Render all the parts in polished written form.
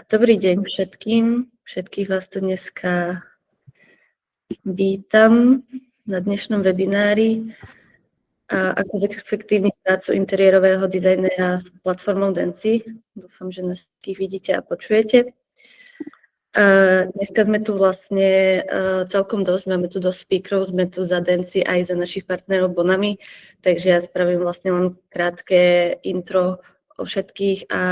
Dobrý deň všetkým. Všetkých vás tu dneska vítam na dnešnom webinári ako zefektívniť prácu interiérového dizajnera s platformou Densi. Dúfam, že nás všetkých vidíte a počujete. Dneska sme tu vlastne celkom dosť, máme tu dosť speakerov, sme tu za Densi aj za našich partnerov Bonami, takže ja spravím vlastne len krátke intro o všetkých a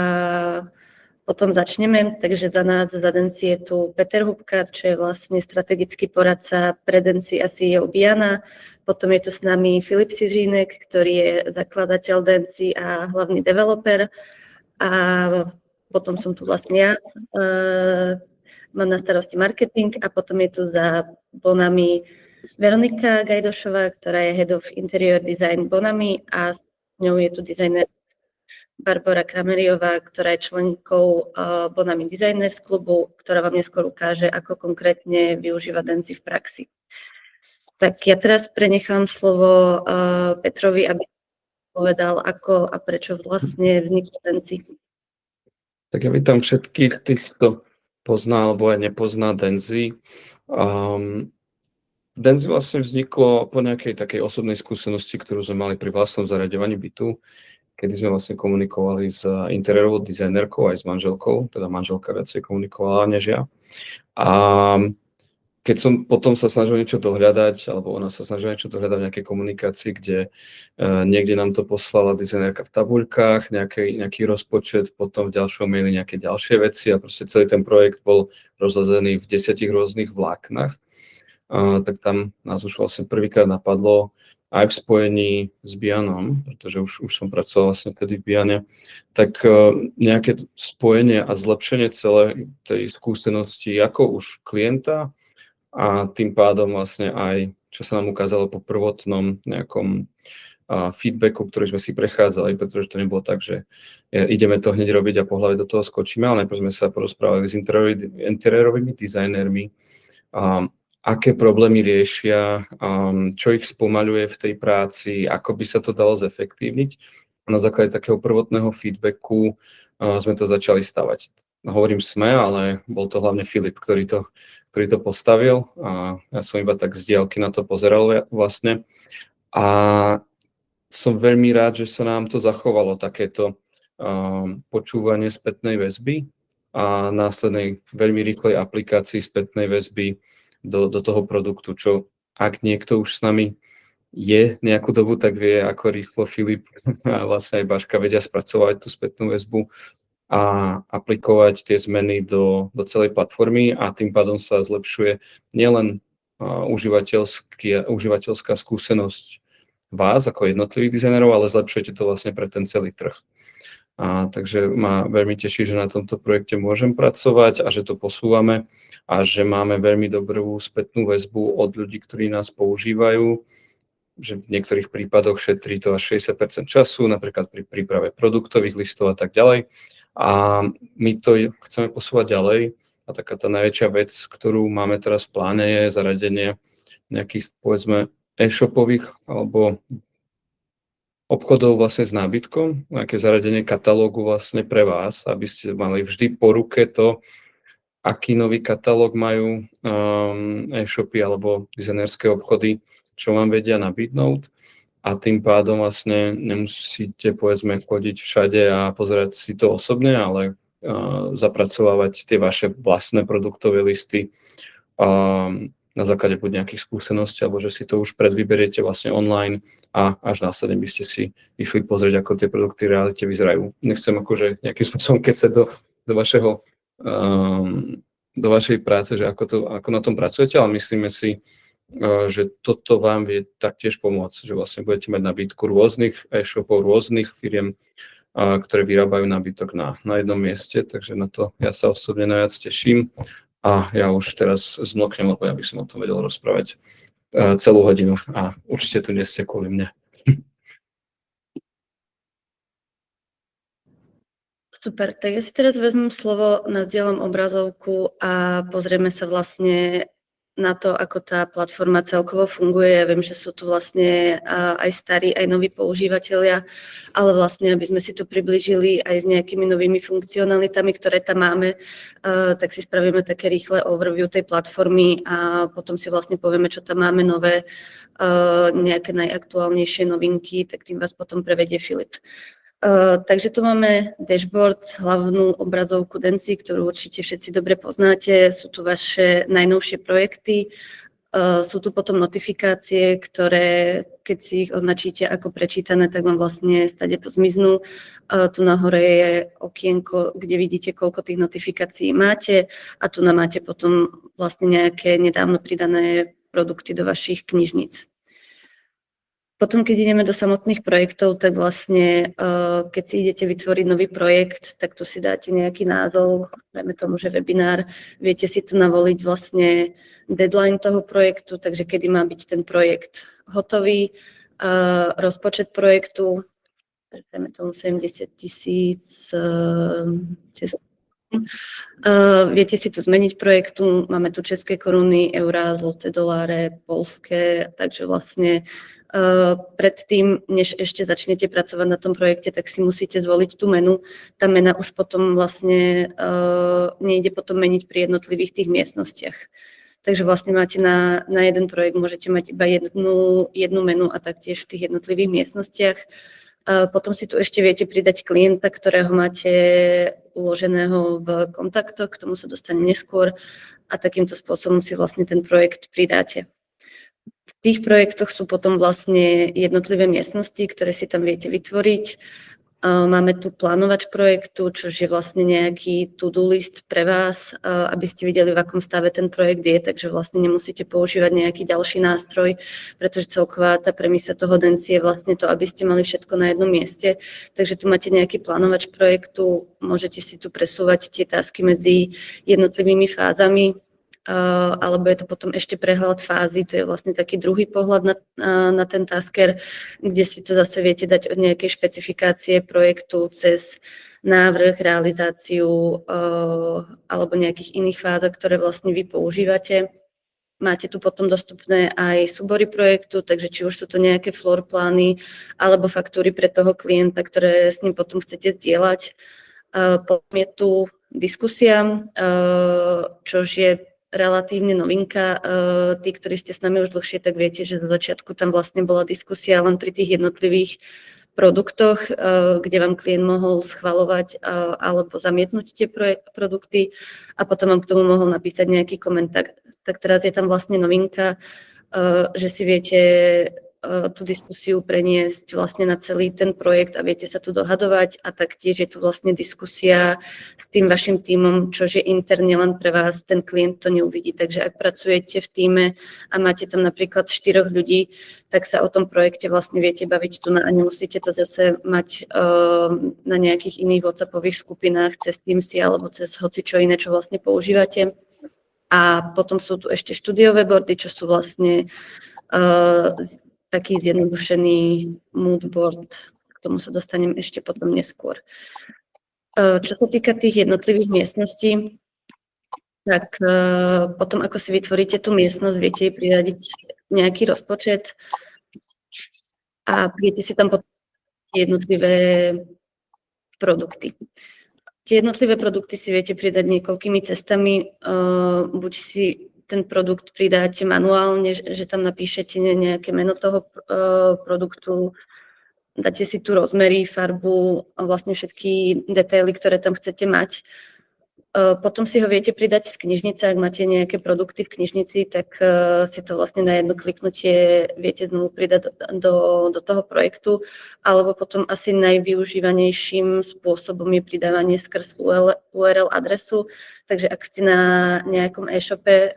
potom začneme. Takže za nás, za Densi je tu Peter Hubka, čo je vlastne strategický poradca pre Densi a CEO Biana. Potom je tu s nami Filip Sižínek, ktorý je zakladateľ Densi a hlavný developer. A potom som tu vlastne ja, mám na starosti marketing a potom je tu za Bonami Veronika Gajdošová, ktorá je Head of Interior Design Bonami a s ňou je tu dizajner Barbora Krameriová, ktorá je členkou Bonami Designers klubu, ktorá vám neskôr ukáže, ako konkrétne využíva Densi v praxi. Tak ja teraz prenechám slovo Petrovi, aby povedal, ako a prečo vlastne vznikla Densi. Tak ja vítam všetkých, tých, kto pozná alebo aj nepozná Densi. Densi vlastne vzniklo po nejakej takej osobnej skúsenosti, ktorú sme mali pri vlastnom zariaďovaní bytu, kedy sme vlastne komunikovali s interiérovou dizajnerkou aj s manželkou, teda manželka viacej komunikovala než ja. A keď som potom sa snažil niečo dohľadať, alebo ona sa snažila niečo dohľadať v nejakej komunikácii, kde niekde nám to poslala dizajnerka v tabuľkách, nejaký rozpočet, potom v ďalšom maili nejaké ďalšie veci a proste celý ten projekt bol rozlezený v 10 rôznych vláknach. Tak tam nás už vlastne prvýkrát napadlo aj v spojení s Bianom, pretože už som pracoval vlastne vtedy v Biane, tak nejaké spojenie a zlepšenie celej tej skúsenosti ako už klienta a tým pádom vlastne aj, čo sa nám ukázalo po prvotnom nejakom feedbacku, ktorý sme si prechádzali, pretože to nebolo tak, že ideme to hneď robiť a po hlave do toho skočíme, ale najprv sme sa porozprávali s interiérovými dizajnermi, aké problémy riešia, čo ich spomaľuje v tej práci, ako by sa to dalo zefektívniť. A na základe takého prvotného feedbacku sme to začali stavať. Hovorím sme, ale bol to hlavne Filip, ktorý to postavil a ja som iba tak z diaľky na to pozeral vlastne. A som veľmi rád, že sa nám to zachovalo, takéto počúvanie spätnej väzby a následnej veľmi rýchlej aplikácii spätnej väzby do toho produktu, čo ak niekto už s nami je nejakú dobu, tak vie, ako rýchlo Filip a vlastne aj Baška vedia spracovať tú spätnú väzbu a aplikovať tie zmeny do celej platformy a tým pádom sa zlepšuje nielen užívateľská skúsenosť vás ako jednotlivých dizajnerov, ale zlepšujete to vlastne pre ten celý trh. Takže ma veľmi teší, že na tomto projekte môžem pracovať a že to posúvame a že máme veľmi dobrú spätnú väzbu od ľudí, ktorí nás používajú, že v niektorých prípadoch šetrí to až 60% času, napríklad pri príprave produktových listov a tak ďalej. A my to chceme posúvať ďalej a taká tá najväčšia vec, ktorú máme teraz v pláne, je zaradenie nejakých, povedzme, e-shopových alebo obchodov vlastne s nábytkom, nejaké zaradenie katalógu vlastne pre vás, aby ste mali vždy po ruke to, aký nový katalóg majú e-shopy alebo dizajnerské obchody, čo vám vedia nabídnúť. A tým pádom vlastne nemusíte, povedzme, chodiť všade a pozerať si to osobne, ale zapracovávať tie vaše vlastné produktové listy na základe buď nejakých skúseností, alebo že si to už predvyberiete vlastne online a až následne by ste si išli pozrieť, ako tie produkty v realite vyzerajú. Nechcem akože nejakým spôsobom kecať do vašej práce, že ako na tom pracujete, ale myslíme si, že toto vám vie taktiež pomôcť, že vlastne budete mať nabídku rôznych e-shopov, rôznych firiem, ktoré vyrábajú nábytok na jednom mieste, takže na to ja sa osobne najviac teším a ja už teraz zmlknem, lebo ja by som o tom vedel rozprávať celú hodinu a určite tu nie ste kvôli mne. Super, tak ja si teraz vezmem slovo, nazdielam obrazovku a pozrieme sa vlastne na to, ako tá platforma celkovo funguje. Ja viem, že sú tu vlastne aj starí, aj noví používateľia, ale vlastne, aby sme si to priblížili aj s nejakými novými funkcionalitami, ktoré tam máme, tak si spravíme také rýchle overview tej platformy a potom si vlastne povieme, čo tam máme nové, nejaké najaktuálnejšie novinky, tak tým vás potom prevedie Filip. Takže tu máme dashboard, hlavnú obrazovku Densi, ktorú určite všetci dobre poznáte. Sú tu vaše najnovšie projekty, sú tu potom notifikácie, ktoré, keď si ich označíte ako prečítané, tak vám vlastne stade to zmiznú. Tu nahore je okienko, kde vidíte, koľko tých notifikácií máte a tu máte potom vlastne nejaké nedávno pridané produkty do vašich knižníc. Potom, keď ideme do samotných projektov, tak vlastne, keď si idete vytvoriť nový projekt, tak tu si dáte nejaký názov, dajme tomu, že webinár, viete si tu navoliť vlastne deadline toho projektu, takže kedy má byť ten projekt hotový, rozpočet projektu, dajme tomu 70 000 viete si tu zmeniť projektu, máme tu české koruny, eurá, zloté, doláre, poľské, takže vlastne predtým, než ešte začnete pracovať na tom projekte, tak si musíte zvoliť tú menu. Tá mena už potom vlastne nejde potom meniť pri jednotlivých tých miestnostiach. Takže vlastne máte na jeden projekt, môžete mať iba jednu menu a taktiež v tých jednotlivých miestnostiach. Potom si tu ešte viete pridať klienta, ktorého máte uloženého v kontaktoch, k tomu sa dostanem neskôr a takýmto spôsobom si vlastne ten projekt pridáte. V tých projektoch sú potom vlastne jednotlivé miestnosti, ktoré si tam viete vytvoriť. Máme tu plánovač projektu, čo je vlastne nejaký to-do list pre vás, aby ste videli, v akom stave ten projekt je, takže vlastne nemusíte používať nejaký ďalší nástroj, pretože celková tá premisa toho Densi je vlastne to, aby ste mali všetko na jednom mieste. Takže tu máte nejaký plánovač projektu, môžete si tu presúvať tie tasky medzi jednotlivými fázami, alebo je to potom ešte prehľad fázy, to je vlastne taký druhý pohľad na ten tasker, kde si to zase viete dať od nejakej špecifikácie projektu cez návrh, realizáciu alebo nejakých iných fázach, ktoré vlastne vy používate. Máte tu potom dostupné aj súbory projektu, takže či už sú to nejaké floor plány alebo faktúry pre toho klienta, ktoré s ním potom chcete zdieľať. Potom je tu diskusia, čo je relatívne novinka. Tí, ktorí ste s nami už dlhšie, tak viete, že za začiatku tam vlastne bola diskusia len pri tých jednotlivých produktoch, kde vám klient mohol schvaľovať alebo zamietnúť tie produkty a potom vám k tomu mohol napísať nejaký komentár. Tak teraz je tam vlastne novinka, že si viete tú diskusiu preniesť vlastne na celý ten projekt a viete sa tu dohadovať a taktiež je tu vlastne diskusia s tým vašim tímom, čo je interne len pre vás, ten klient to neuvidí. Takže ak pracujete v tíme a máte tam napríklad 4 ľudí, tak sa o tom projekte vlastne viete baviť tu a nemusíte to zase mať na nejakých iných WhatsAppových skupinách cez Teamsy alebo cez hocičo iné, čo vlastne používate. A potom sú tu ešte štúdiové boardy, čo sú vlastne taký zjednodušený mood board. K tomu sa dostanem ešte potom neskôr. Čo sa týka tých jednotlivých miestností, tak potom ako si vytvoríte tú miestnosť, viete jej priradiť nejaký rozpočet a viete si tam potom jednotlivé produkty. Tie jednotlivé produkty si viete pridať niekoľkými cestami, buď si ten produkt pridáte manuálne, že tam napíšete nejaké meno toho produktu, dáte si tu rozmery, farbu a vlastne všetky detaily, ktoré tam chcete mať. Potom si ho viete pridať z knižnice, ak máte nejaké produkty v knižnici, tak si to vlastne na jedno kliknutie viete znovu pridať do toho projektu, alebo potom asi najvyužívanejším spôsobom je pridávanie skrz URL adresu, takže ak ste na nejakom e-shope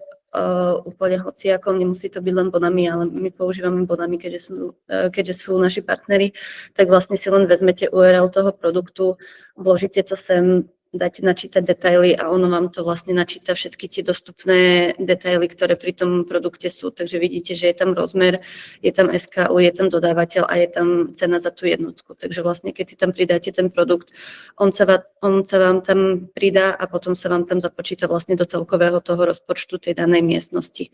úplne hociakom, nemusí to byť len Bonami, ale my používame Bonami, keďže sú naši partneri, tak vlastne si len vezmete URL toho produktu, vložíte to sem dáte načítať detaily a ono vám to vlastne načíta všetky tie dostupné detaily, ktoré pri tom produkte sú. Takže vidíte, že je tam rozmer, je tam SKU, je tam dodávateľ a je tam cena za tú jednotku. Takže vlastne keď si tam pridáte ten produkt, on sa vám tam pridá a potom sa vám tam započíta vlastne do celkového toho rozpočtu tej danej miestnosti.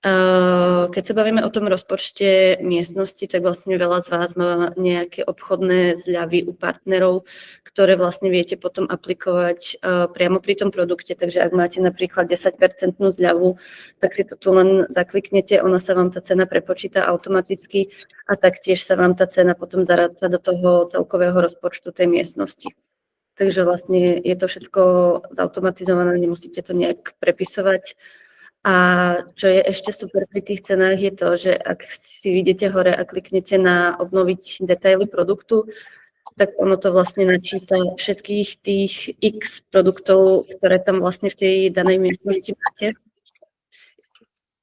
Keď sa bavíme o tom rozpočte miestnosti, tak vlastne veľa z vás má nejaké obchodné zľavy u partnerov, ktoré vlastne viete potom aplikovať priamo pri tom produkte. Takže ak máte napríklad 10% zľavu, tak si to tu len zakliknete, ona sa vám tá cena prepočíta automaticky a taktiež sa vám tá cena potom zaráta do toho celkového rozpočtu tej miestnosti. Takže vlastne je to všetko zautomatizované, nemusíte to nejak prepisovať. A čo je ešte super pri tých cenách je to, že ak si vidíte hore a kliknete na obnoviť detaily produktu, tak ono to vlastne načíta všetkých tých x produktov, ktoré tam vlastne v tej danej miestnosti máte.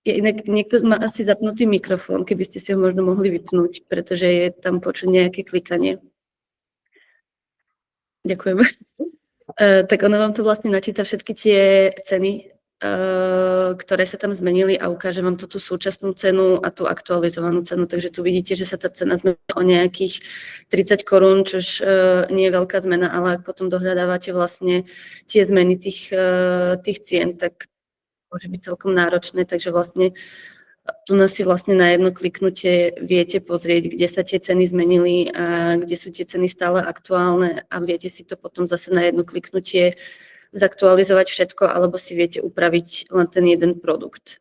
Inak niekto má asi zapnutý mikrofón, keby ste si ho možno mohli vypnúť, pretože je tam počuť nejaké klikanie. Ďakujem. Tak ono vám to vlastne načíta všetky tie ceny, ktoré sa tam zmenili a ukáže vám to tú súčasnú cenu a tú aktualizovanú cenu. Takže tu vidíte, že sa tá cena zmenila o nejakých 30 korún, čož nie je veľká zmena, ale ak potom dohľadávate vlastne tie zmeny tých cien, tak môže byť celkom náročné. Takže vlastne tu si vlastne na jedno kliknutie viete pozrieť, kde sa tie ceny zmenili a kde sú tie ceny stále aktuálne a viete si to potom zase na jedno kliknutie zaktualizovať všetko, alebo si viete upraviť len ten jeden produkt.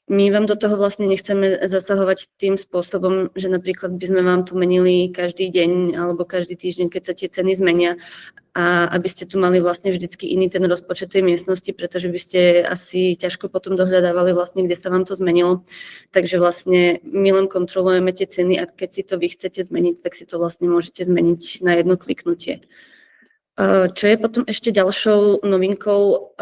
My vám do toho vlastne nechceme zasahovať tým spôsobom, že napríklad by sme vám tu menili každý deň alebo každý týždeň, keď sa tie ceny zmenia a aby ste tu mali vlastne vždycky iný ten rozpočet tej miestnosti, pretože by ste asi ťažko potom dohľadávali vlastne, kde sa vám to zmenilo. Takže vlastne my len kontrolujeme tie ceny a keď si to vy chcete zmeniť, tak si to vlastne môžete zmeniť na jedno kliknutie. Čo je potom ešte ďalšou novinkou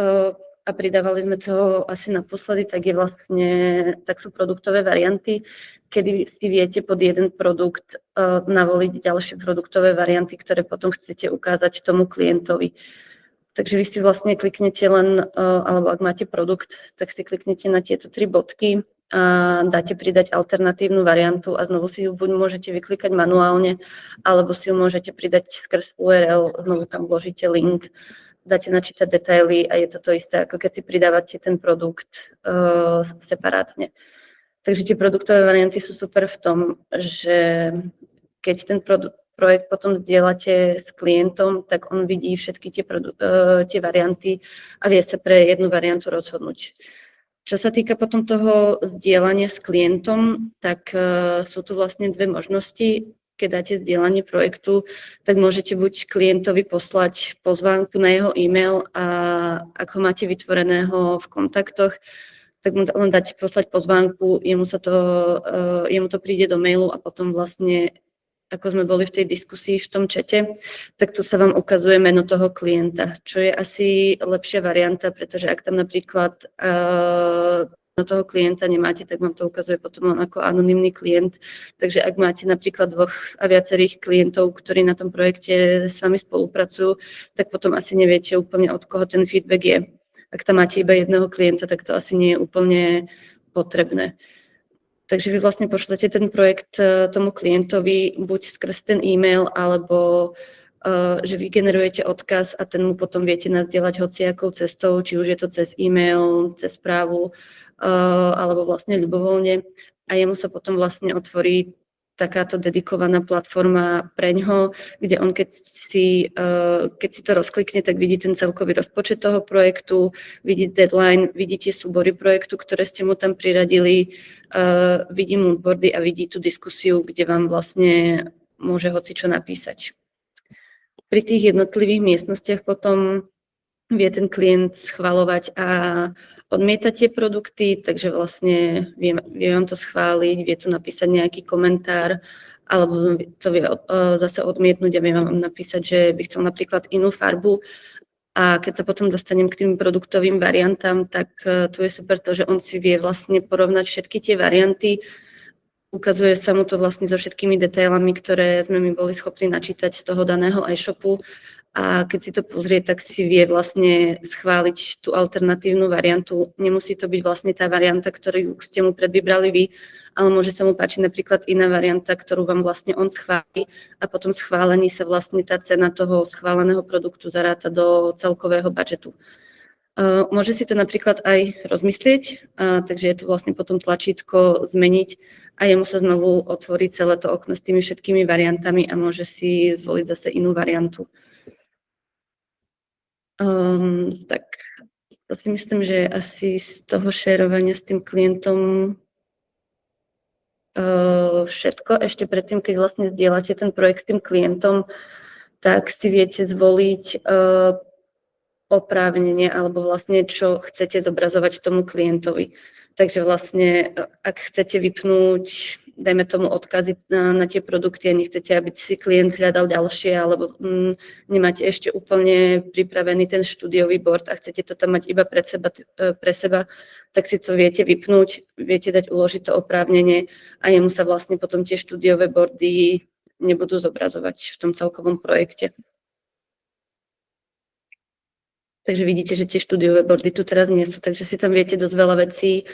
a pridávali sme to asi naposledy, tak sú produktové varianty, kedy si viete pod jeden produkt navoliť ďalšie produktové varianty, ktoré potom chcete ukázať tomu klientovi. Takže vy si vlastne kliknete alebo ak máte produkt, tak si kliknete na tieto 3 bodky a dáte pridať alternatívnu variantu a znovu si ju buď môžete vyklikať manuálne, alebo si ju môžete pridať skrz URL, znovu tam vložíte link, dáte načítať detaily a je to isté, ako keď si pridávate ten produkt separátne. Takže tie produktové varianty sú super v tom, že keď ten projekt potom zdieľate s klientom, tak on vidí všetky tie varianty a vie sa pre jednu variantu rozhodnúť. Čo sa týka potom toho zdieľania s klientom, tak sú tu vlastne 2 možnosti. Keď dáte zdieľanie projektu, tak môžete buď klientovi poslať pozvánku na jeho e-mail a ak ho máte vytvoreného v kontaktoch, tak mu len dáte poslať pozvánku, jemu to príde do mailu a potom vlastne, ako sme boli v tej diskusii v tom čete, tak tu sa vám ukazuje meno toho klienta, čo je asi lepšia varianta, pretože ak tam napríklad na toho klienta nemáte, tak vám to ukazuje potom len ako anonymný klient. Takže ak máte napríklad 2 a viacerých klientov, ktorí na tom projekte s vami spolupracujú, tak potom asi neviete úplne, od koho ten feedback je. Ak tam máte iba jedného klienta, tak to asi nie je úplne potrebné. Takže vy vlastne pošlete ten projekt tomu klientovi buď skrz ten e-mail, alebo že vy generujete odkaz a ten mu potom viete nazdieľať hociakou cestou, či už je to cez e-mail, cez správu, alebo vlastne ľubovoľne. A jemu sa potom vlastne otvorí takáto dedikovaná platforma preňho, kde on keď si to rozklikne, tak vidí ten celkový rozpočet toho projektu, vidí deadline, vidí tie súbory projektu, ktoré ste mu tam priradili, vidí moodboardy a vidí tú diskusiu, kde vám vlastne môže hocičo napísať. Pri tých jednotlivých miestnostiach potom vie ten klient schvaľovať a odmietať tie produkty, takže vlastne vie vám to schváliť, vie tu napísať nejaký komentár, alebo to vie zase odmietnúť a vie vám napísať, že by chcel napríklad inú farbu. A keď sa potom dostanem k tým produktovým variantám, tak tu je super to, že on si vie vlastne porovnať všetky tie varianty. Ukazuje sa mu to vlastne so všetkými detailami, ktoré sme my boli schopní načítať z toho daného e-shopu. a keď si to pozrie, tak si vie vlastne schváliť tú alternatívnu variantu. Nemusí to byť vlastne tá varianta, ktorú ste mu predvybrali vy, ale môže sa mu páčiť napríklad iná varianta, ktorú vám vlastne on schváli a potom schválení sa vlastne tá cena toho schváleného produktu zaráta do celkového budžetu. Môže si to napríklad aj rozmyslieť, takže je to vlastne potom tlačítko zmeniť a jemu sa znovu otvorí celé to okno s tými všetkými variantami a môže si zvoliť zase inú variantu. Tak to si myslím, že asi z toho šerovania s tým klientom všetko. Ešte predtým, keď vlastne zdieľate ten projekt s tým klientom, tak si viete zvoliť oprávnenie alebo vlastne čo chcete zobrazovať tomu klientovi. Takže vlastne, ak chcete vypnúť, dajme tomu odkazy na tie produkty a nechcete, aby si klient hľadal ďalšie alebo nemáte ešte úplne pripravený ten štúdiový board a chcete to tam mať iba pre seba, tak si to viete vypnúť, viete dať uložiť to oprávnenie a jemu sa vlastne potom tie štúdiové boardy nebudú zobrazovať v tom celkovom projekte. Takže vidíte, že tie štúdiové boardy tu teraz nie sú, takže si tam viete dosť veľa vecí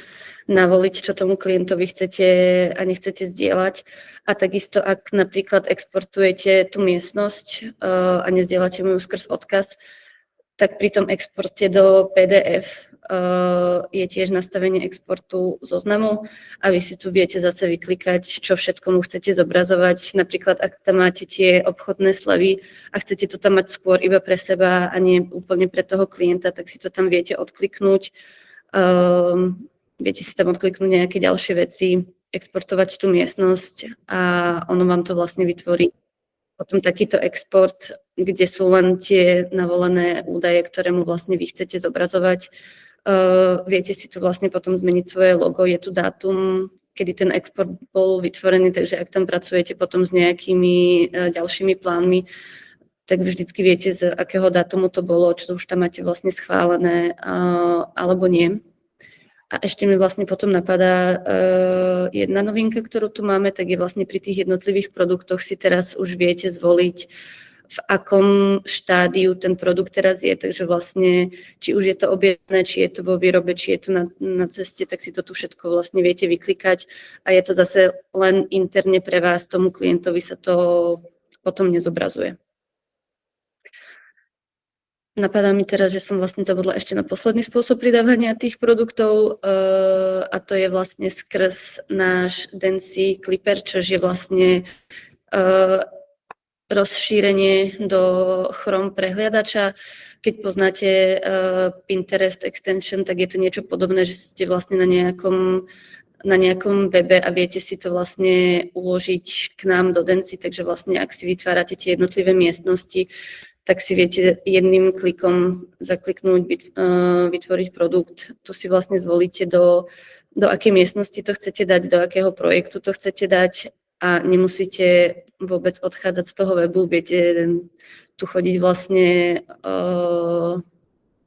navoliť, čo tomu klientovi chcete a nechcete zdieľať. A takisto, ak napríklad exportujete tú miestnosť a nezdieľate mu ju skrz odkaz, tak pri tom exporte do PDF je tiež nastavenie exportu zoznamu a vy si tu viete zase vyklikať, čo všetko mu chcete zobrazovať. Napríklad, ak tam máte tie obchodné slevy a chcete to tam mať skôr iba pre seba a nie úplne pre toho klienta, tak si to tam viete odkliknúť. Viete si tam odkliknúť nejaké ďalšie veci, exportovať tú miestnosť a ono vám to vlastne vytvorí potom takýto export, kde sú len tie navolené údaje, ktoré mu vlastne vy chcete zobrazovať. Viete si tu vlastne potom zmeniť svoje logo, je tu dátum, kedy ten export bol vytvorený, takže ak tam pracujete potom s nejakými ďalšími plánmi, tak vždycky viete, z akého dátumu to bolo, čo už tam máte vlastne schválené alebo nie. A ešte mi vlastne potom napadá jedna novinka, ktorú tu máme, tak je vlastne pri tých jednotlivých produktoch si teraz už viete zvoliť, v akom štádiu ten produkt teraz je, takže vlastne, či už je to objednané, či je to vo výrobe, či je to na ceste, tak si to tu všetko vlastne viete vyklikať a je to zase len interne pre vás, tomu klientovi sa to potom nezobrazuje. Napadá mi teraz, že som vlastne zabudla ešte na posledný spôsob pridávania tých produktov a to je vlastne skrz náš Dancy Clipper, čo je vlastne rozšírenie do Chrome prehliadača. Keď poznáte Pinterest extension, tak je to niečo podobné, že ste vlastne na nejakom webe a viete si to vlastne uložiť k nám do Dancy, takže vlastne ak si vytvárate tie jednotlivé miestnosti, tak si viete jedným klikom zakliknúť, vytvoriť produkt. Tu si vlastne zvolíte, do akej miestnosti to chcete dať, do akého projektu to chcete dať a nemusíte vôbec odchádzať z toho webu. Viete tu chodiť vlastne,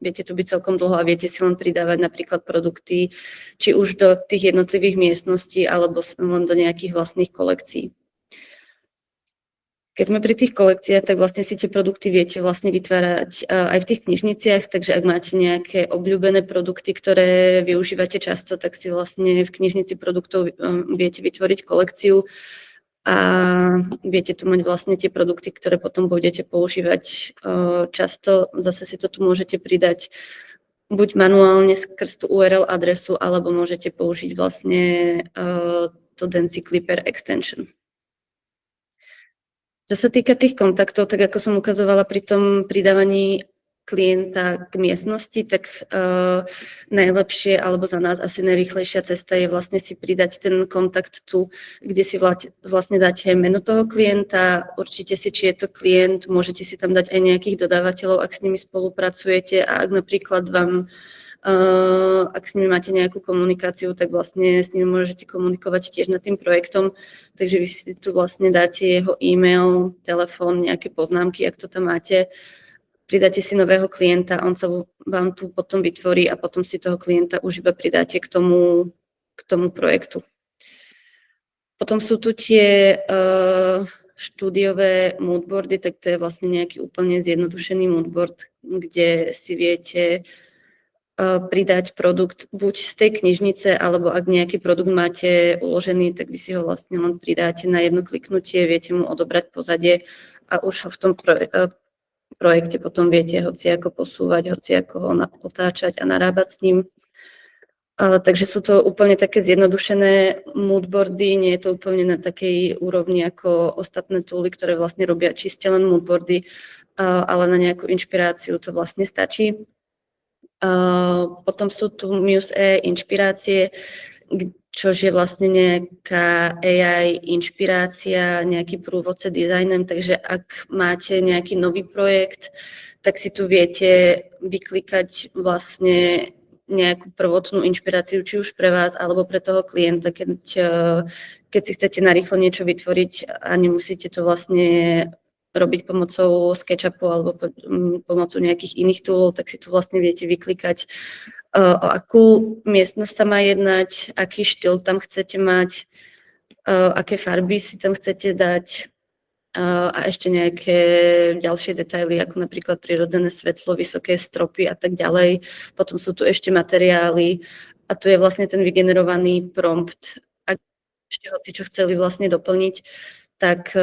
viete tu byť celkom dlho a viete si len pridávať napríklad produkty, či už do tých jednotlivých miestností, alebo len do nejakých vlastných kolekcií. Keď sme pri tých kolekciách, tak vlastne si tie produkty viete vlastne vytvárať aj v tých knižniciach, takže ak máte nejaké obľúbené produkty, ktoré využívate často, tak si vlastne v knižnici produktov viete vytvoriť kolekciu a viete tu mať vlastne tie produkty, ktoré potom budete používať často. Zase si to tu môžete pridať buď manuálne skrz tú URL adresu, alebo môžete použiť vlastne to Dancy Clipper extension. Čo sa týka tých kontaktov, tak ako som ukazovala pri tom pridávaní klienta k miestnosti, tak najlepšie alebo za nás asi najrýchlejšia cesta je vlastne si pridať ten kontakt tu, kde si vlastne dáte meno toho klienta, určite si, či je to klient, môžete si tam dať aj nejakých dodávateľov, ak s nimi spolupracujete a ak napríklad vám ak s nimi máte nejakú komunikáciu, tak vlastne s nimi môžete komunikovať tiež nad tým projektom, takže vy si tu vlastne dáte jeho e-mail, telefón, nejaké poznámky, ak to tam máte, pridáte si nového klienta, on sa vám tu potom vytvorí a potom si toho klienta už iba pridáte k tomu projektu. Potom sú tu tie štúdiové moodboardy, tak to je vlastne nejaký úplne zjednodušený moodboard, kde si viete pridať produkt buď z tej knižnice, alebo ak nejaký produkt máte uložený, tak vy si ho vlastne len pridáte na jedno kliknutie, viete mu odobrať pozadie a už ho v tom projekte potom viete hociako posúvať, hociako ho otáčať a narábať s ním. Takže sú to úplne také zjednodušené moodboardy, nie je to úplne na takej úrovni ako ostatné tooly, ktoré vlastne robia čiste len moodboardy, ale na nejakú inšpiráciu to vlastne stačí. Potom sú tu Muse inšpirácie, čo je vlastne nejaká AI inšpirácia, nejaký průvodce designem, takže ak máte nejaký nový projekt, tak si tu viete vyklikať vlastne nejakú prvotnú inšpiráciu, či už pre vás, alebo pre toho klienta, keď si chcete narýchlo niečo vytvoriť a nemusíte to vlastne robiť pomocou SketchUpu alebo pomocou nejakých iných toolov, tak si tu vlastne viete vyklikať, o akú miestnosť sa má jednať, aký štýl tam chcete mať, aké farby si tam chcete dať a ešte nejaké ďalšie detaily, ako napríklad prirodzené svetlo, vysoké stropy a tak ďalej. Potom sú tu ešte materiály a tu je vlastne ten vygenerovaný prompt. Ak ešte hoci čo chceli vlastne doplniť, tak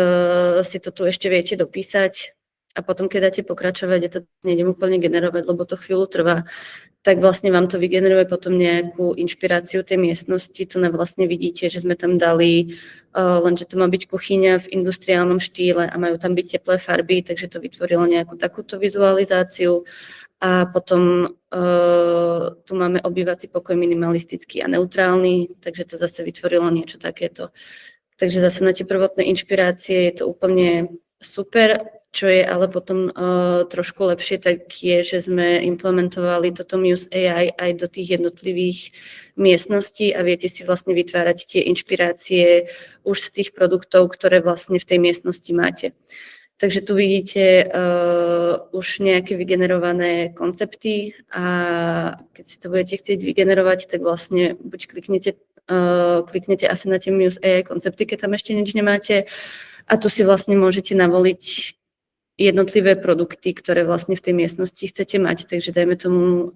si to tu ešte viete dopísať a potom, keď dáte pokračovať, ja to nejdem úplne generovať, lebo to chvíľu trvá, tak vlastne vám to vygeneruje potom nejakú inšpiráciu tej miestnosti. Tu vlastne vidíte, že sme tam dali, lenže to má byť kuchyňa v industriálnom štýle a majú tam byť teplé farby, takže to vytvorilo nejakú takúto vizualizáciu. A potom tu máme obývací pokoj minimalistický a neutrálny, takže to zase vytvorilo niečo takéto. Takže zase na tie prvotné inšpirácie je to úplne super. Čo je ale potom trošku lepšie, tak je, že sme implementovali toto Muse AI aj do tých jednotlivých miestností a viete si vlastne vytvárať tie inšpirácie už z tých produktov, ktoré vlastne v tej miestnosti máte. Takže tu vidíte už nejaké vygenerované koncepty a keď si to budete chcieť vygenerovať, tak vlastne buď kliknete asi na tie Muse AI koncepty, keď tam ešte nič nemáte a tu si vlastne môžete navoliť jednotlivé produkty, ktoré vlastne v tej miestnosti chcete mať. Takže dajme tomu,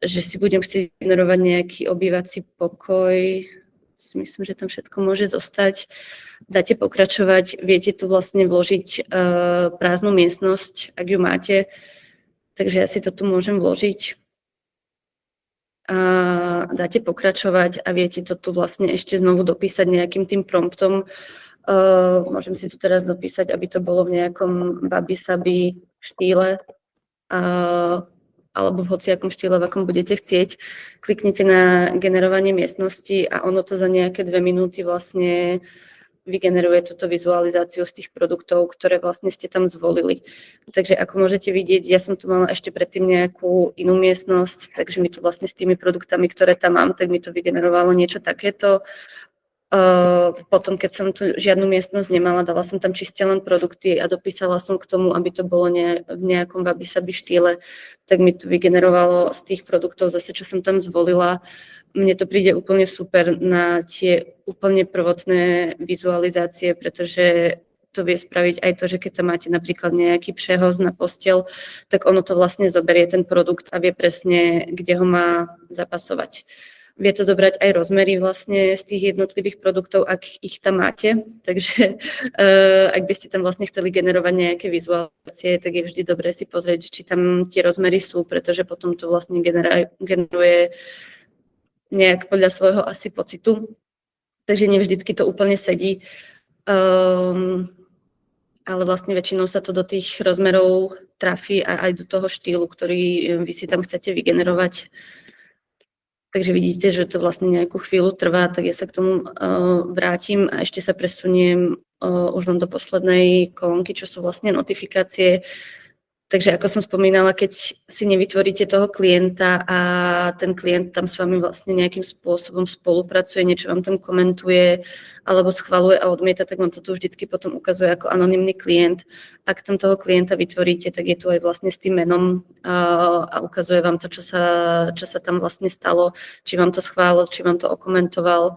že si budem chcieť generovať nejaký obývací pokoj. Myslím, že tam všetko môže zostať. Dáte pokračovať, viete tu vlastne vložiť prázdnu miestnosť, ak ju máte. Takže ja si to tu môžem vložiť. A dáte pokračovať a viete to tu vlastne ešte znovu dopísať nejakým tým promptom. Môžem si tu teraz dopísať, aby to bolo v nejakom wabi-sabi štýle alebo v hociakom štýle, v akom budete chcieť. Kliknite na generovanie miestnosti a ono to za nejaké 2 minúty vlastne vygeneruje túto vizualizáciu z tých produktov, ktoré vlastne ste tam zvolili. Takže ako môžete vidieť, ja som tu mala ešte predtým nejakú inú miestnosť, takže mi tu vlastne s tými produktami, ktoré tam mám, tak mi to vygenerovalo niečo takéto. Potom, keď som tu žiadnu miestnosť nemala, dala som tam čiste len produkty a dopísala som k tomu, aby to bolo v nejakom wabi-sabi štýle, tak mi to vygenerovalo z tých produktov zase, čo som tam zvolila. Mne to príde úplne super na tie úplne prvotné vizualizácie, pretože to vie spraviť aj to, že keď tam máte napríklad nejaký přehoz na posteľ, tak ono to vlastne zoberie ten produkt a vie presne, kde ho má zapasovať. Vie to zobrať aj rozmery vlastne z tých jednotlivých produktov, ak ich tam máte. Takže ak by ste tam vlastne chceli generovať nejaké vizualizácie, tak je vždy dobré si pozrieť, či tam tie rozmery sú, pretože potom to vlastne generuje nejak podľa svojho asi pocitu. Takže nie vždycky to úplne sedí. Ale vlastne väčšinou sa to do tých rozmerov trafí a aj do toho štýlu, ktorý vy si tam chcete vygenerovať. Takže vidíte, že to vlastne nejakú chvíľu trvá, tak ja sa k tomu vrátim a ešte sa presuniem už len do poslednej kolónky, čo sú vlastne notifikácie. Takže ako som spomínala, keď si nevytvoríte toho klienta a ten klient tam s vami vlastne nejakým spôsobom spolupracuje, niečo vám tam komentuje alebo schvaľuje a odmieta, tak vám to tu vždycky potom ukazuje ako anonymný klient. Ak tam toho klienta vytvoríte, tak je tu aj vlastne s tým menom a ukazuje vám to, čo sa tam vlastne stalo, či vám to schválil, či vám to okomentoval.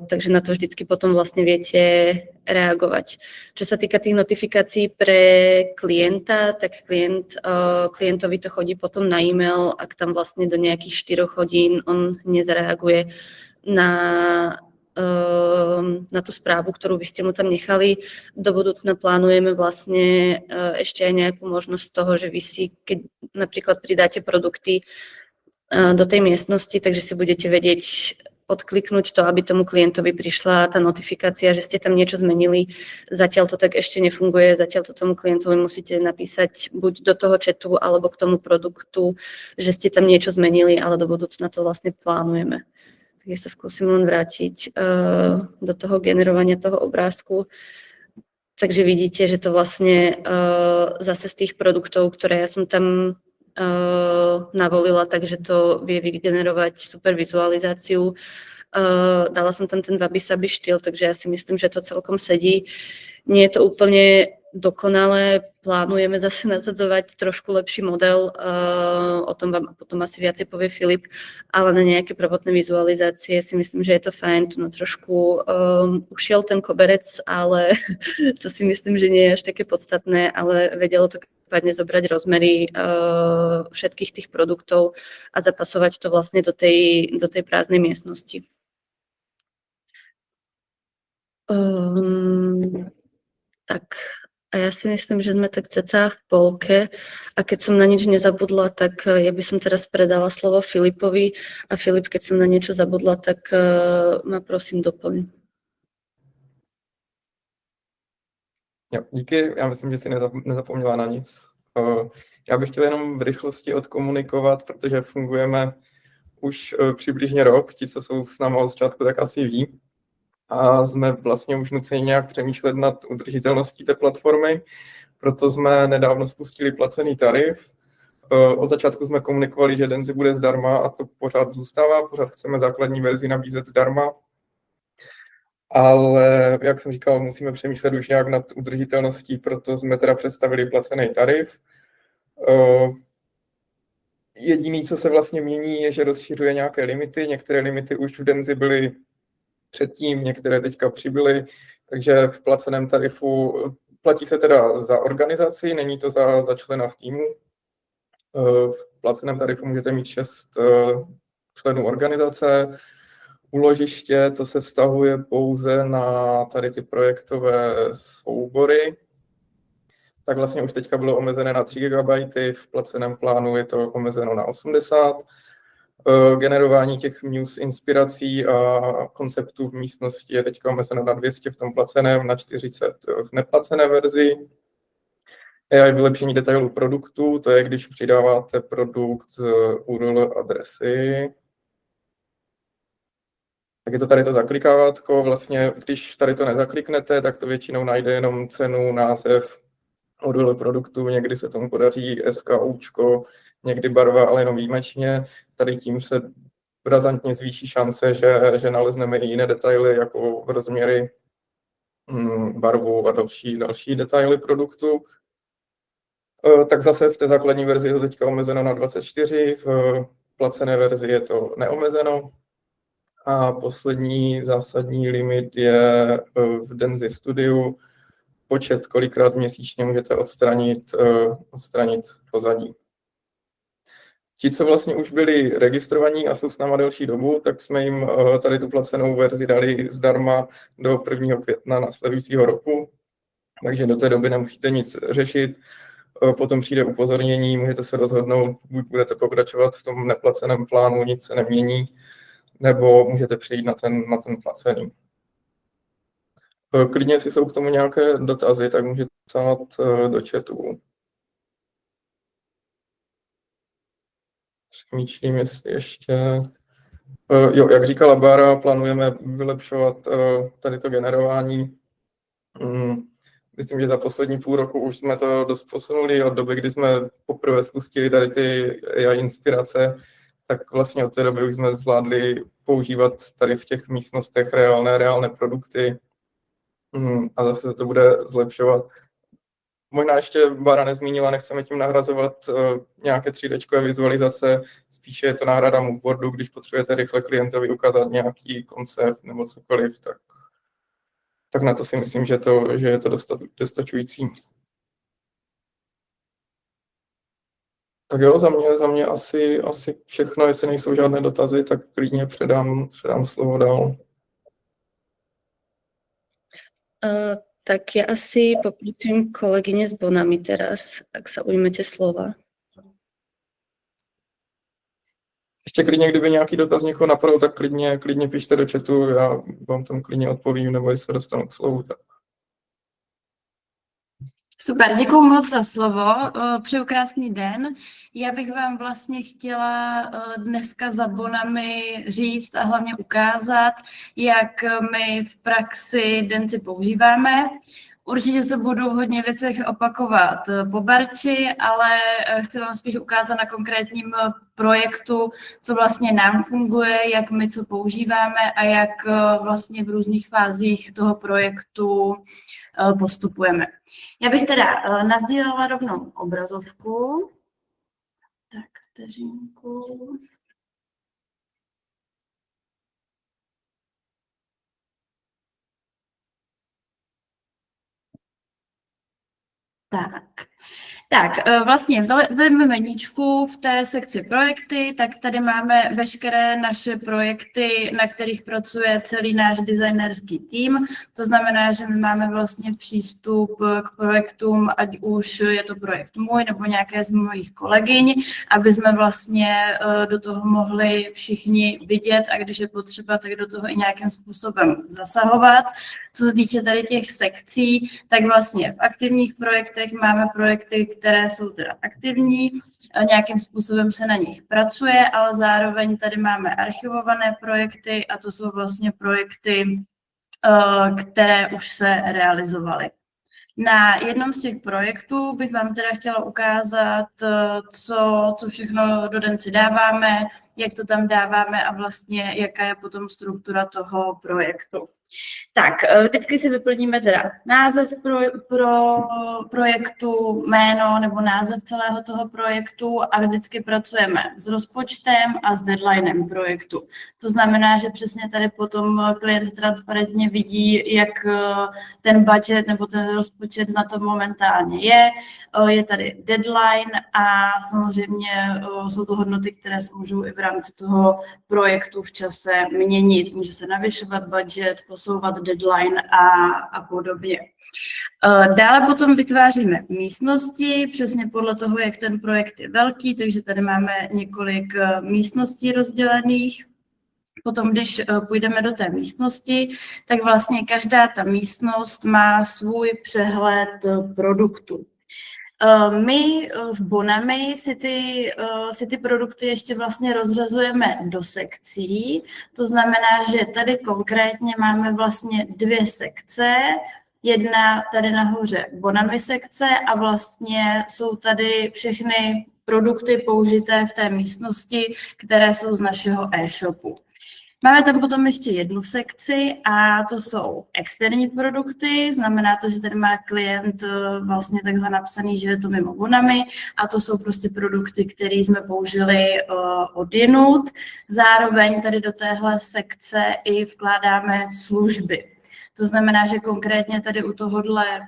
takže na to vždycky potom vlastne viete reagovať. Čo sa týka tých notifikácií pre klienta, tak klientovi to chodí potom na e-mail, ak tam vlastne do nejakých 4 hodín on nezareaguje na tú správu, ktorú by ste mu tam nechali. Do budúcna plánujeme vlastne ešte aj nejakú možnosť toho, že vy si, keď napríklad pridáte produkty do tej miestnosti, takže si budete vedieť odkliknúť to, aby tomu klientovi prišla tá notifikácia, že ste tam niečo zmenili. Zatiaľ to tak ešte nefunguje, zatiaľ to tomu klientovi musíte napísať buď do toho chatu, alebo k tomu produktu, že ste tam niečo zmenili, ale do budúcna to vlastne plánujeme. Tak ja sa skúsim len vrátiť do toho generovania toho obrázku. Takže vidíte, že to vlastne zase z tých produktov, ktoré ja som tam navolila, takže to vie vygenerovať super vizualizáciu. Dala som tam ten wabi-sabi štýl, takže ja si myslím, že to celkom sedí. Nie je to úplne dokonalé, plánujeme zase nasadzovať trošku lepší model, o tom vám potom asi viacej povie Filip, ale na nejaké prvotné vizualizácie si myslím, že je to fajn, tu na trošku ušiel ten koberec, ale to si myslím, že nie je až také podstatné, ale vedelo to každopádne zobrať rozmery všetkých tých produktov a zapasovať to vlastne do tej prázdnej miestnosti. Tak a ja si myslím, že sme tak cca v polke a keď som na nič nezabudla, tak ja by som teraz predala slovo Filipovi a Filip, keď som na niečo zabudla, tak ma prosím doplň. Jo, díky, já myslím, že si nezapomněla na nic. Já bych chtěl jenom v rychlosti odkomunikovat, protože fungujeme už přibližně rok, ti, co jsou s námi od začátku, tak asi ví. A jsme vlastně už nuceni nějak přemýšlet nad udržitelností té platformy, proto jsme nedávno spustili placený tarif. Od začátku jsme komunikovali, že Denzi bude zdarma a to pořád zůstává, pořád chceme základní verzi nabízet zdarma. Ale, jak jsem říkal, musíme přemýšlet už nějak nad udržitelností, proto jsme teda představili placený tarif. Jediný, co se vlastně mění, je, že rozšiřuje nějaké limity. Některé limity už v Denzi byly předtím, některé teďka přibyly, takže v placeném tarifu platí se teda za organizaci, není to za člena v týmu. V placeném tarifu můžete mít 6 členů organizace. Úložiště, to se vztahuje pouze na tady ty projektové soubory. Tak vlastně už teďka bylo omezené na 3 GB, v placeném plánu je to omezeno na 80. Generování těch news, inspirací a konceptů v místnosti je teďka omezeno na 200 v tom placeném, na 40 v neplacené verzi. AI vylepšení detailů produktu, to je, když přidáváte produkt z URL adresy. Tak je to tady to zaklikávátko, vlastně když tady to nezakliknete, tak to většinou najde jenom cenu, název, URL produktu, někdy se tomu podaří SKUčko, někdy barva, ale jenom výjimečně. Tady tím se razantně zvýší šance, že nalezneme i jiné detaily, jako rozměry, barvu a další detaily produktu. Tak zase v té základní verzi je to teďka omezeno na 24, v placené verzi je to neomezeno. A poslední zásadní limit je v Denzi Studiu počet, kolikrát měsíčně můžete odstranit pozadí. Ti, co vlastně už byli registrovaní a jsou s náma delší dobu, tak jsme jim tady tu placenou verzi dali zdarma do 1. května následujícího roku, takže do té doby nemusíte nic řešit. Potom přijde upozornění, můžete se rozhodnout, buď budete pokračovat v tom neplaceném plánu, nic se nemění, nebo můžete přejít na ten placený. Klidně, jestli jsou k tomu nějaké dotazy, tak můžete psát do chatu. Přemýšlím, jestli ještě... Jo, jak říkala Bára, plánujeme vylepšovat tady to generování. Myslím, že za poslední půl roku už jsme to dost posunuli od doby, kdy jsme poprvé spustili tady ty AI inspirace, tak vlastně od té doby už jsme zvládli používat tady v těch místnostech reálné produkty a zase to bude zlepšovat. Možná ještě Bára nezmínila, nechceme tím nahrazovat nějaké 3D vizualizace, spíše je to náhrada moodboardu, když potřebujete rychle klientovi ukázat nějaký koncept nebo cokoliv, tak na to si myslím, že je to dostačující. Tak jo, za mě asi všechno, jestli nejsou žádné dotazy, tak klidně předám slovo dál. Tak ja asi poprosím kolegyne s Bonami teraz, ak sa ujmete slova. Ještě klidně, kdyby nějaký dotaz někoho napadl, tak klidně pište do chatu, já vám tam klidně odpovím, nebo jestli se dostanu k slovu. Tak. Super, děkuju moc za slovo, přeju krásný den. Já bych vám vlastně chtěla dneska za Bonami říct a hlavně ukázat, jak my v praxi Denci používáme. Určitě se budu v hodně věcech opakovat po Barči, ale chci vám spíš ukázat na konkrétním projektu, co vlastně nám funguje, jak my co používáme a jak vlastně v různých fázích toho projektu postupujeme. Já bych teda nasdílela rovnou obrazovku. Tak, vteřinku. Tak, vlastně ve meníčku v té sekci projekty, tak tady máme veškeré naše projekty, na kterých pracuje celý náš designerský tým. To znamená, že my máme vlastně přístup k projektům, ať už je to projekt můj nebo nějaké z mojich kolegyň, aby jsme vlastně do toho mohli všichni vidět a když je potřeba, tak do toho i nějakým způsobem zasahovat. Co se týče tady těch sekcí, tak vlastně v aktivních projektech máme projekty, které jsou teda aktivní, nějakým způsobem se na nich pracuje, ale zároveň tady máme archivované projekty a to jsou vlastně projekty, které už se realizovaly. Na jednom z těch projektů bych vám teda chtěla ukázat, co všechno do Denci dáváme, jak to tam dáváme a vlastně jaká je potom struktura toho projektu. Tak, vždycky si vyplníme teda název pro projektu, jméno nebo název celého toho projektu a vždycky pracujeme s rozpočtem a s deadlinem projektu. To znamená, že přesně tady potom klient transparentně vidí, jak ten budget nebo ten rozpočet na to momentálně je. Je tady deadline a samozřejmě jsou to hodnoty, které se můžou i v rámci toho projektu v čase měnit. Může se navyšovat budget, posouvat deadline a podobně. Dále potom vytváříme místnosti, přesně podle toho, jak ten projekt je velký, takže tady máme několik místností rozdělených. Potom, když půjdeme do té místnosti, tak vlastně každá ta místnost má svůj přehled produktu. My v Bonami si ty produkty ještě vlastně rozřazujeme do sekcí, to znamená, že tady konkrétně máme vlastně 2 sekce, jedna tady nahoře Bonami sekce a vlastně jsou tady všechny produkty použité v té místnosti, které jsou z našeho e-shopu. Máme tam potom ještě jednu sekci a to jsou externí produkty, znamená to, že tady má klient vlastně takhle napsaný, že je to mimo Bonami a to jsou prostě produkty, které jsme použili odjinud. Zároveň tady do téhle sekce i vkládáme služby. To znamená, že konkrétně tady u tohohle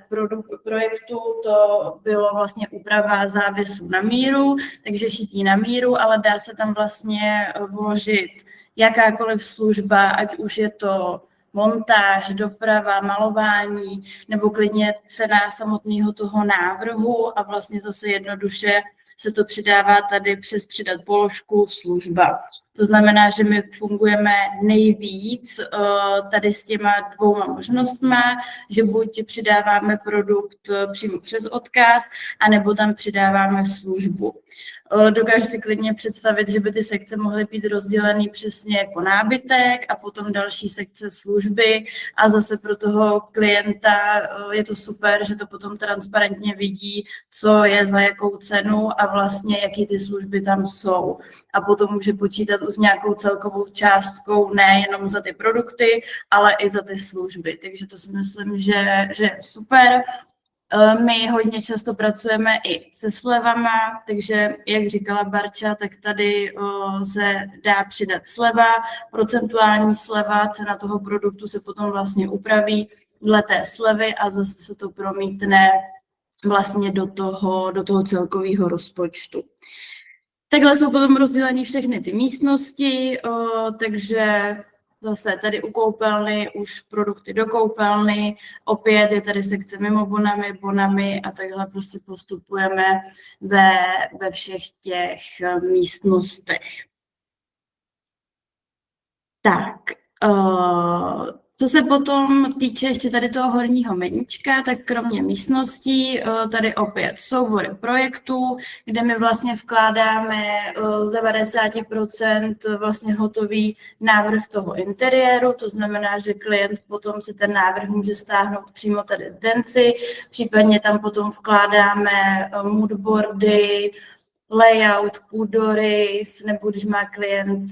projektu to bylo vlastně úprava závěsů na míru, takže šití na míru, ale dá se tam vlastně vložit jakákoliv služba, ať už je to montáž, doprava, malování, nebo klidně cena samotného toho návrhu a vlastně zase jednoduše se to přidává tady přes přidat položku služba. To znamená, že my fungujeme nejvíc tady s těma 2 možnostma, že buď přidáváme produkt přímo přes odkaz, anebo tam přidáváme službu. Dokážu si klidně představit, že by ty sekce mohly být rozděleny přesně jako nábytek a potom další sekce služby a zase pro toho klienta je to super, že to potom transparentně vidí, co je za jakou cenu a vlastně jaký ty služby tam jsou. A potom může počítat už s nějakou celkovou částkou nejenom za ty produkty, ale i za ty služby. Takže to si myslím, že je super. My hodně často pracujeme i se slevama, takže jak říkala Barča, tak tady se dá přidat sleva, procentuální sleva, cena toho produktu se potom vlastně upraví dle té slevy a zase se to promítne vlastně do toho celkového rozpočtu. Takhle jsou potom rozděleny všechny ty místnosti, takže zase tady u koupelny už produkty do koupelny, opět je tady sekce mimo bonami a takhle prostě postupujeme ve všech těch místnostech. Tak, co se potom týče ještě tady toho horního meníčka, tak kromě místností tady opět soubory projektů, kde my vlastně vkládáme z 90% vlastně hotový návrh toho interiéru, to znamená, že klient potom si ten návrh může stáhnout přímo tady z Denci, případně tam potom vkládáme moodboardy, layout, půdorys, nebo když má klient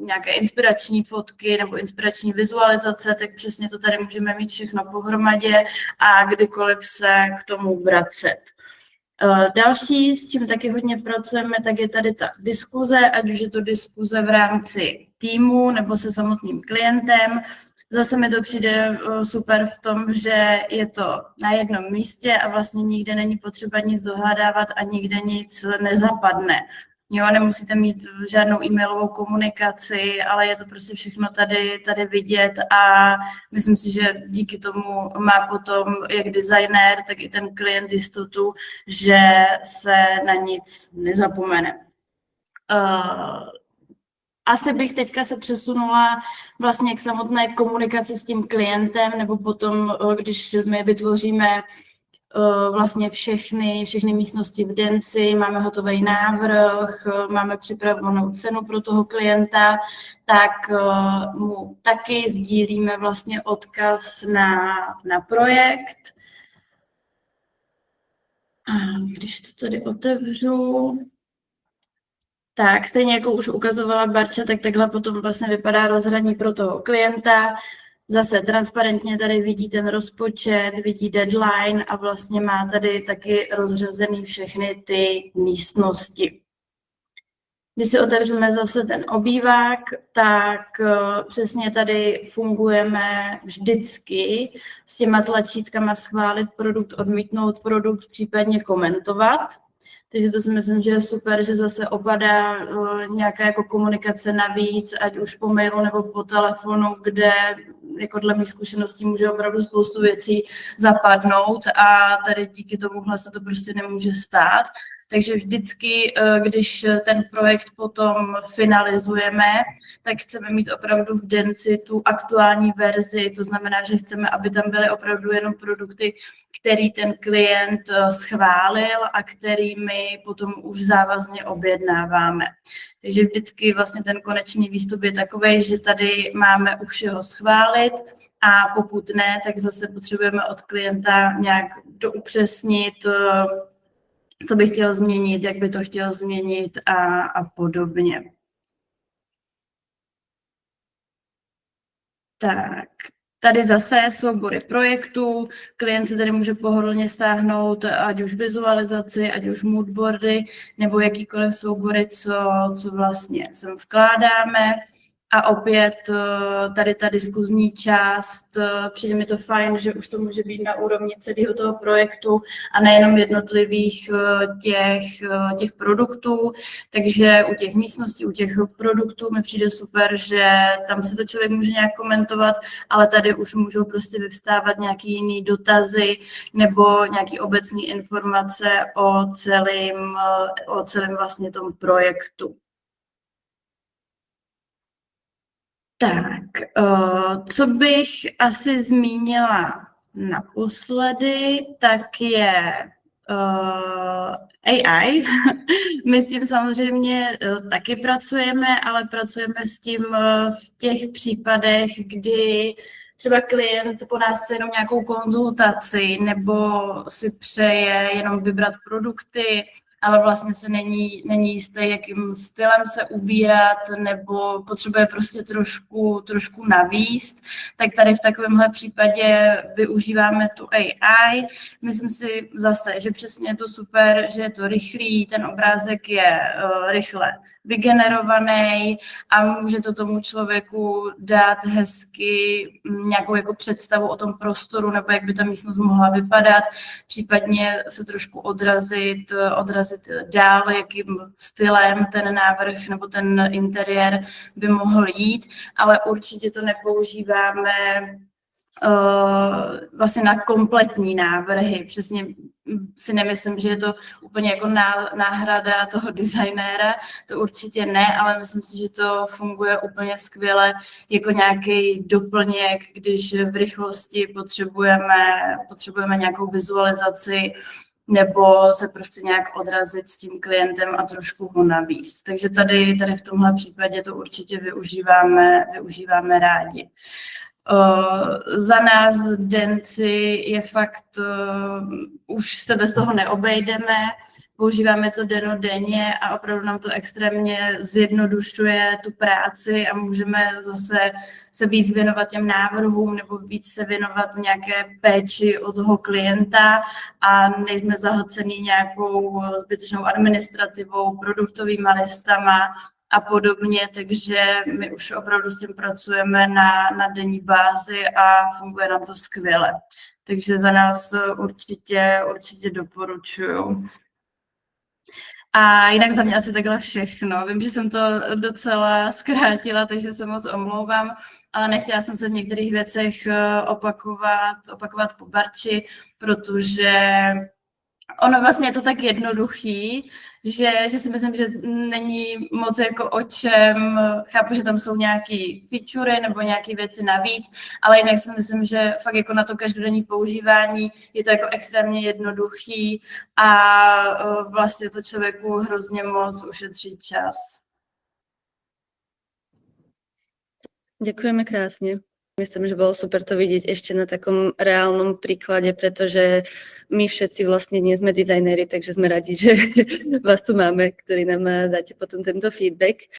nějaké inspirační fotky nebo inspirační vizualizace, tak přesně to tady můžeme mít všechno pohromadě a kdykoliv se k tomu vracet. Další, s čím taky hodně pracujeme, tak je tady ta diskuze, ať už je to diskuze v rámci týmu nebo se samotným klientem. Zase mi to přijde super v tom, že je to na jednom místě a vlastně nikde není potřeba nic dohledávat a nikde nic nezapadne. Jo, nemusíte mít žádnou e-mailovou komunikaci, ale je to prostě všechno tady vidět a myslím si, že díky tomu má potom jak designér, tak i ten klient jistotu, že se na nic nezapomene. Asi bych teďka se přesunula vlastně k samotné komunikaci s tím klientem, nebo potom, když my vytvoříme vlastně všechny místnosti v Denci, máme hotový návrh, máme připravenou cenu pro toho klienta, tak mu taky sdílíme vlastně odkaz na projekt. A když to tady otevřu... Tak, stejně jako už ukazovala Barča, tak takhle potom vlastně vypadá rozhraní pro toho klienta. Zase transparentně tady vidí ten rozpočet, vidí deadline a vlastně má tady taky rozřazený všechny ty místnosti. Když si otevřeme zase ten obývák, tak přesně tady fungujeme vždycky s těma tlačítkama schválit produkt, odmítnout produkt, případně komentovat. Takže to si myslím, že je super, že zase opadá nějaká jako komunikace navíc, ať už po mailu nebo po telefonu, kde jako dle mých zkušeností může opravdu spoustu věcí zapadnout a tady díky tomuhle se to prostě nemůže stát. Takže vždycky, když ten projekt potom finalizujeme, tak chceme mít opravdu v Denci tu aktuální verzi, to znamená, že chceme, aby tam byly opravdu jenom produkty, který ten klient schválil a který my potom už závazně objednáváme. Takže vždycky vlastně ten konečný výstup je takový, že tady máme u všeho schválit a pokud ne, tak zase potřebujeme od klienta nějak doupřesnit, co by chtěl změnit, jak by to chtěl změnit a podobně. Tak, tady zase soubory projektů. Klient se tady může pohodlně stáhnout ať už vizualizaci, ať už moodboardy, nebo jakýkoliv soubory, co vlastně sem vkládáme. A opět tady ta diskuzní část, přijde mi to fajn, že už to může být na úrovni celého toho projektu a nejenom jednotlivých těch produktů. Takže u těch místností, u těch produktů mi přijde super, že tam se to člověk může nějak komentovat, ale tady už můžou prostě vyvstávat nějaký jiný dotazy nebo nějaké obecné informace o celém vlastně tom projektu. Tak, co bych asi zmínila naposledy, tak je AI. My s tím samozřejmě taky pracujeme, ale pracujeme s tím v těch případech, kdy třeba klient po nás chce jenom nějakou konzultaci nebo si přeje jenom vybrat produkty, ale vlastně se není jistý, jakým stylem se ubírat, nebo potřebuje prostě trošku navíst, tak tady v takovémhle případě využíváme tu AI. Myslím si zase, že přesně je to super, že je to rychlý, ten obrázek je rychle vygenerovaný a může to tomu člověku dát hezky nějakou jako představu o tom prostoru nebo jak by ta místnost mohla vypadat, případně se trošku odrazit dál, jakým stylem ten návrh nebo ten interiér by mohl jít, ale určitě to nepoužíváme vlastně na kompletní návrhy. Přesně si nemyslím, že je to úplně jako náhrada toho designéra, to určitě ne, ale myslím si, že to funguje úplně skvěle jako nějaký doplněk, když v rychlosti potřebujeme nějakou vizualizaci nebo se prostě nějak odrazit s tím klientem a trošku ho navíc. Takže tady v tomhle případě to určitě využíváme rádi. Za nás Denci je fakt, už se bez toho neobejdeme, používáme to dennodenně a opravdu nám to extrémně zjednodušuje tu práci a můžeme zase se víc věnovat těm návrhům nebo víc se věnovat nějaké péči od toho klienta a nejsme zahlcený nějakou zbytečnou administrativou, produktovými listama a podobně, takže my už opravdu s tím pracujeme na denní bázi a funguje nám to skvěle. Takže za nás určitě doporučuju. A jinak za mě asi takhle všechno. Vím, že jsem to docela zkrátila, takže se moc omlouvám, ale nechtěla jsem se v některých věcech opakovat po Barči, protože ono vlastně je to tak jednoduchý, že si myslím, že není moc jako o čem, chápu, že tam jsou nějaký featurey nebo nějaké věci navíc, ale jinak si myslím, že fakt jako na to každodenní používání je to jako extrémně jednoduchý a vlastně to člověku hrozně moc ušetří čas. Ďakujeme krásne. Myslím, že bolo super to vidieť ešte na takom reálnom príklade, pretože my všetci vlastne nie sme dizajnéri, takže sme radi, že vás tu máme, ktorí nám dáte potom tento feedback.